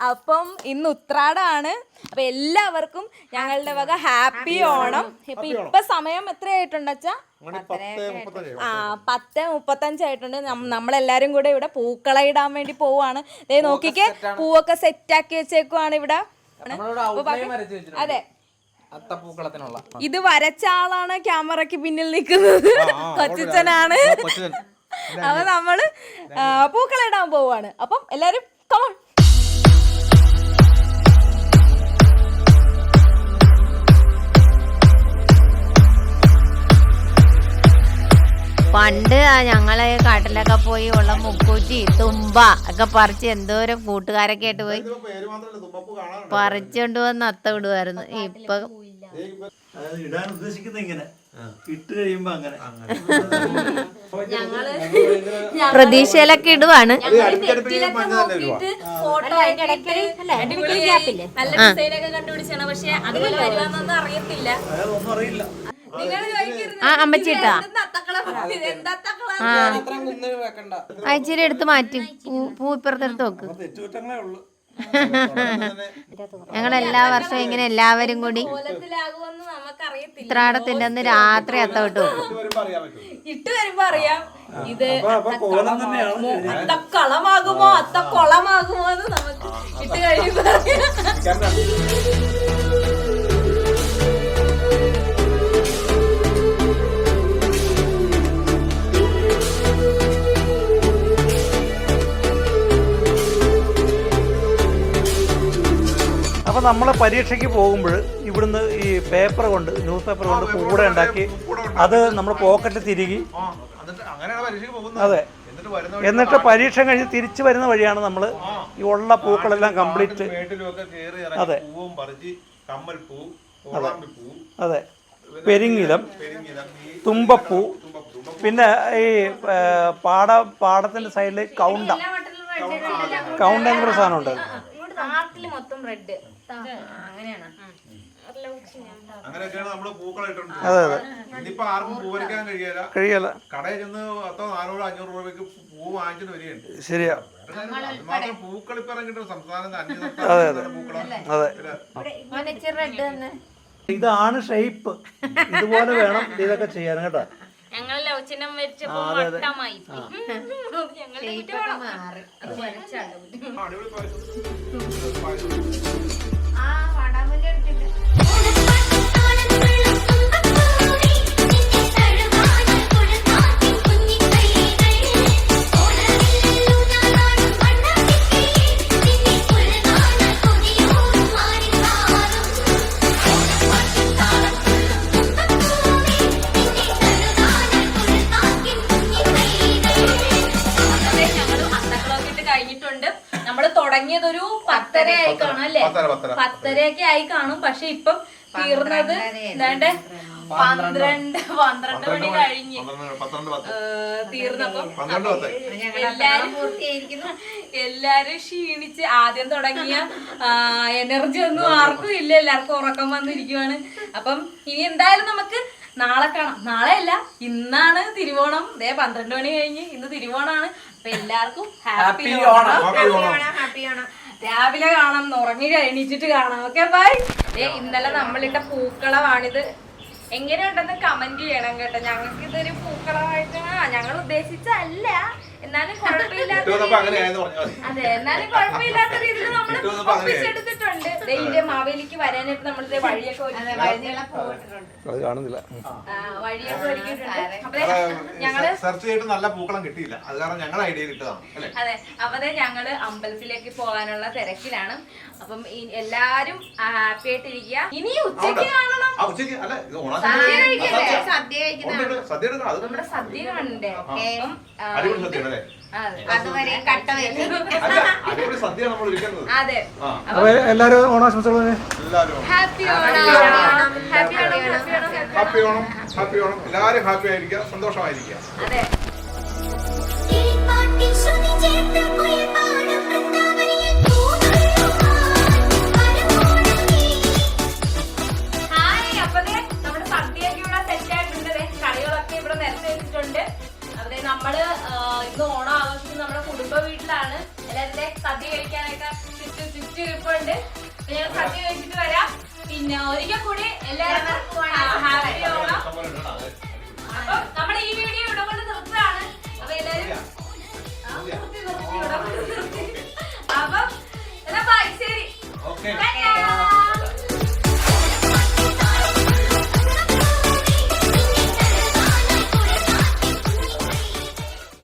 അപ്പം ഇന്ന് ഉത്രാടാണ്. അപ്പൊ എല്ലാവർക്കും ഞങ്ങളുടെ വക ഹാപ്പി ഓണം. ഇപ്പൊ സമയം എത്രയായിട്ടുണ്ടച്ചാ? 10:35 ആയിട്ടുണ്ട്. നമ്മളെല്ലാരും കൂടെ ഇവിടെ പൂക്കള ഇടാൻ വേണ്ടി പോവാണ്. നോക്കിക്കേ, പൂവൊക്കെ സെറ്റാക്കി വെച്ചേക്കുവാണ് ഇവിടെ. അതെ, ഇത് വരച്ച ആളാണ് ക്യാമറയ്ക്ക് പിന്നിൽ നിൽക്കുന്നത്, കൊച്ചനാണ്. അപ്പൊ നമ്മള് പൂക്കള ഇടാൻ പോവാണ്. അപ്പം എല്ലാരും കമോൺ. പണ്ട് ഞങ്ങള് കാട്ടിലൊക്കെ പോയി ഉള്ള മുക്കൂറ്റി തുമ്പ ഒക്കെ പറിച്ച് എന്തോരം കൂട്ടുകാരൊക്കെ ആയിട്ട് പോയി പറിച്ചോണ്ട് വന്ന് അത്ത വിടുമായിരുന്നു. ഇപ്പൊ ഇടാൻ ഉദ്ദേശിക്കുന്ന ഇങ്ങനെ ഇട്ട് കഴിയുമ്പോ അങ്ങനെ പ്രതീക്ഷയിലൊക്കെ ഇടുവാണ്. നല്ല ഡിസൈനൊക്കെ കണ്ടുപിടിച്ചാണ്. പക്ഷെ അതുപോലെ വരുവാന്നൊന്നും അറിയത്തില്ല. അമ്മച്ചിട്ടാ അയച്ചിരി എടുത്ത് മാറ്റി പൂ ഇപ്പുറത്തെടുത്ത് നോക്ക്. ഞങ്ങളെല്ലാ വർഷവും ഇങ്ങനെ എല്ലാവരും കൂടി ഉത്രാടത്തിന്റെ അന്ന് രാത്രി അത്ത വിട്ടു ഇട്ട് വരുമ്പോ അറിയാം ഇത് അത്തക്കളമാകുമോ അത്തക്കൊളമാകുമോ എന്ന് നമുക്ക് ഇട്ട് കഴിയുമ്പോ അറിയാം. അപ്പോൾ നമ്മൾ പരീക്ഷയ്ക്ക് പോകുമ്പോൾ ഇവിടുന്ന് ഈ പേപ്പർ കൊണ്ട് ന്യൂസ് പേപ്പർ കൊണ്ട് കൂടെ ഉണ്ടാക്കി അത് നമ്മൾ പോക്കറ്റ് തിരികി, അതെ, എന്നിട്ട് പരീക്ഷ കഴിഞ്ഞ് തിരിച്ചു വരുന്ന വഴിയാണ് നമ്മൾ ഈ ഉള്ള പൂക്കളെല്ലാം കംപ്ലീറ്റ്, അതെ അതെ അതെ, പെരിങ്ങിലം, തുമ്പപ്പൂ, പിന്നെ ഈ പാടത്തിന്റെ സൈഡിൽ കൗണ്ട എന്നൊരു സാധനം ഉണ്ട്. അങ്ങനെയൊക്കെയാണ് നമ്മള് പൂക്കൾ ഇട്ടിട്ടുണ്ട്. അതെ അതെ, ഇനിയിപ്പോ ആർക്കും പൂ വരയ്ക്കാൻ കഴിയല. കടയിൽ ചെന്ന് 400-500 രൂപയ്ക്ക് പൂ വാങ്ങിച്ചിട്ട് വരികയുണ്ട്. ശരിയാ, മാത്രം പൂക്കൾ ഇപ്പൊ ഇറങ്ങിയിട്ട് സംസ്ഥാനം ഇതാണ് ഷേപ്പ്, ഇതുപോലെ വേണം ഇതൊക്കെ ചെയ്യാൻ കേട്ടോ. ഞങ്ങൾ ലൗചനം വെച്ചപ്പോ വട്ടമായി. തുടങ്ങിയതൊരു 10:30 ആയി കാണും അല്ലേ? 10:30 ആയി കാണും. പക്ഷെ ഇപ്പം തീർന്നത് എന്താണ്ട് 12 മണി കഴിഞ്ഞ് തീർന്നപ്പം എല്ലാരും ക്ഷീണിച്ച് ആദ്യം തുടങ്ങിയ എനർജി ഒന്നും ആർക്കും ഇല്ല. എല്ലാവർക്കും ഉറക്കം വന്നിരിക്കുവാണ്. അപ്പം ഇനി എന്തായാലും നമുക്ക് നാളെ കാണാം. നാളെ അല്ല, ഇന്നാണ് തിരുവോണം. 12 മണി കഴിഞ്ഞ് ഇന്ന് തിരുവോണാണ്. അപ്പൊ എല്ലാവർക്കും ഹാപ്പി ഓണം. രാവിലെ കാണാം, ഉറങ്ങി കഴിഞ്ഞിട്ട് കാണാം. Okay bye. ഇന്നലെ നമ്മളിട്ട പൂക്കളമാണിത്. എങ്ങനെയുണ്ടെന്ന് കമന്റ് ചെയ്യണം കേട്ടോ. ഞങ്ങൾക്ക് ഇതൊരു പൂക്കളമായിട്ട് ഞങ്ങൾ ഉദ്ദേശിച്ചല്ല, എന്നാലും കുഴപ്പമില്ലാത്ത രീതിയിൽ നമ്മൾ ഒപ്പിച്ചെടുത്തിട്ടുണ്ട്. ഇതിന്റെ മാവേലിക്ക് വരാനായിട്ട് നമ്മളിത് വഴിയൊക്കെ ഒരുക്കിയിട്ടുണ്ട്. അപ്പൊ ഞങ്ങള് നല്ല പൂക്കളം കിട്ടിയില്ല, അത് കാരണം ഞങ്ങൾ ഐഡിയ കിട്ടതാണ്. അതെ, അപ്പൊ ഞങ്ങള് അമ്പലത്തിലേക്ക് പോകാനുള്ള തിരക്കിലാണ്. അപ്പം എല്ലാരും ഹാപ്പി ആയിട്ടിരിക്കുക. ഇനി ഉച്ചയ്ക്ക് കാണണം, നമ്മുടെ സദ്യ കാണണ്ടേ. അതെ, എല്ലാരും ഓണാശംസകൾ. Happy Onam, happy Onam, happy Onam, happy Onam. എല്ലാരും ഹാപ്പി ആയിരിക്കുക, സന്തോഷമായിരിക്കുക. അതെ. ഹായ്, അപ്പൊ നമ്മുടെ സദ്യയൊക്കെ ഇവിടെ സെറ്റ് ആയിട്ടുണ്ട്. കറികളൊക്കെ ഇവിടെ നിരത്തി വെച്ചിട്ടുണ്ട്. അവിടെ നമ്മള് ഇന്ന് ഓണം ആഘോഷിക്കുന്നത് നമ്മുടെ കുടുംബ വീട്ടിലാണ്. എല്ലാവരുടെ സദ്യ കഴിക്കാനൊക്കെ ചുറ്റും പൂച്ചി ഇരിപ്പുണ്ട്. ഞങ്ങൾ സദ്യ കഴിച്ചിട്ട് വരാം. പിന്നെ ഒരിക്കൽ കൂടി എല്ലാവർക്കും ഹാപ്പി ഓണം. അപ്പൊ നമ്മുടെ ഈ വീഡിയോ ഇവിടെ കൊണ്ട് നിർത്തുകയാണ്. അപ്പൊ എല്ലാരും അപ്പം എന്നാ ബൈ, ശരി.